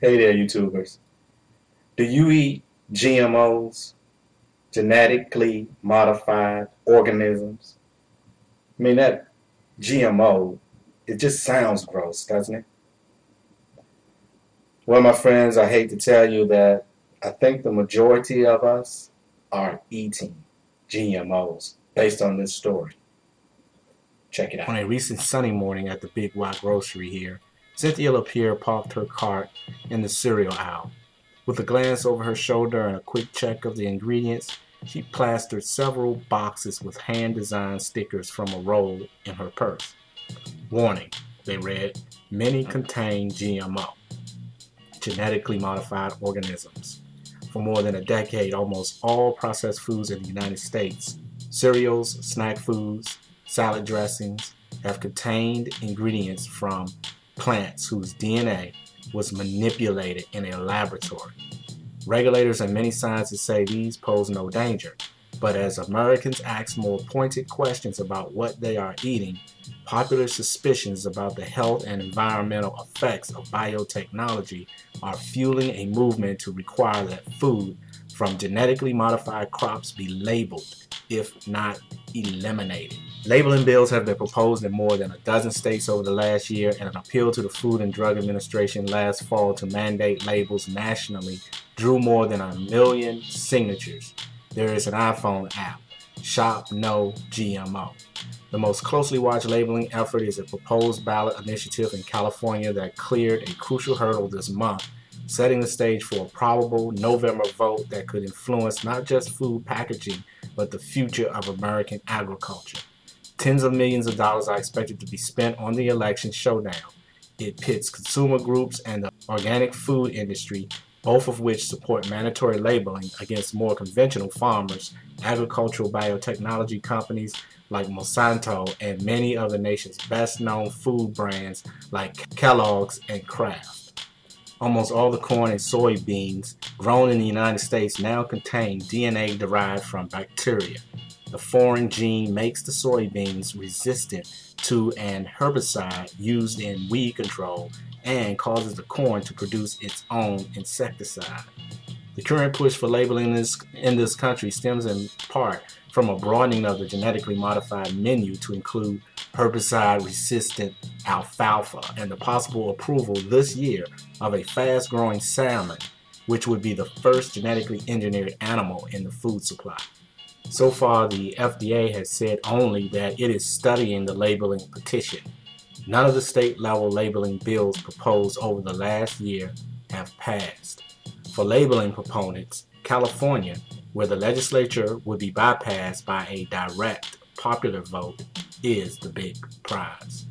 Hey there, YouTubers. Do you eat GMOs, genetically modified organisms? I mean, that GMO, it just sounds gross, doesn't it? Well, my friends, I hate to tell you that I think the majority of us are eating GMOs based on this story. Check it On out. a recent sunny morning at the Big Y grocery here, Cynthia LaPierre parked her cart in the cereal aisle. With a glance over her shoulder and a quick check of the ingredients, she plastered several boxes with hand-designed stickers from a roll in her purse. Warning, they read, many contain GMO, genetically modified organisms. For more than a decade, almost all processed foods in the United States, cereals, snack foods, salad dressings, have contained ingredients from plants whose DNA was manipulated in a laboratory. Regulators and many scientists say these pose no danger, but as Americans ask more pointed questions about what they are eating, popular suspicions about the health and environmental effects of biotechnology are fueling a movement to require that food from genetically modified crops be labeled, if not eliminated. Labeling bills have been proposed in more than a dozen states over the last year, and an appeal to the Food and Drug Administration last fall to mandate labels nationally drew more than 1 million signatures. There is an iPhone app, Shop No GMO. The most closely watched labeling effort is a proposed ballot initiative in California that cleared a crucial hurdle this month, setting the stage for a probable November vote that could influence not just food packaging, but the future of American agriculture. Tens of millions of dollars are expected to be spent on the election showdown. It pits consumer groups and the organic food industry, both of which support mandatory labeling, against more conventional farmers, agricultural biotechnology companies like Monsanto, and many of the nation's best-known food brands like Kellogg's and Kraft. Almost all the corn and soybeans grown in the United States now contain DNA derived from bacteria. The foreign gene makes the soybeans resistant to an herbicide used in weed control and causes the corn to produce its own insecticide. The current push for labeling in this country stems in part from a broadening of the genetically modified menu to include herbicide-resistant alfalfa and the possible approval this year of a fast-growing salmon, which would be the first genetically engineered animal in the food supply. So far, the FDA has said only that it is studying the labeling petition. None of the state-level labeling bills proposed over the last year have passed. For labeling proponents, California, where the legislature would be bypassed by a direct popular vote, is the big prize.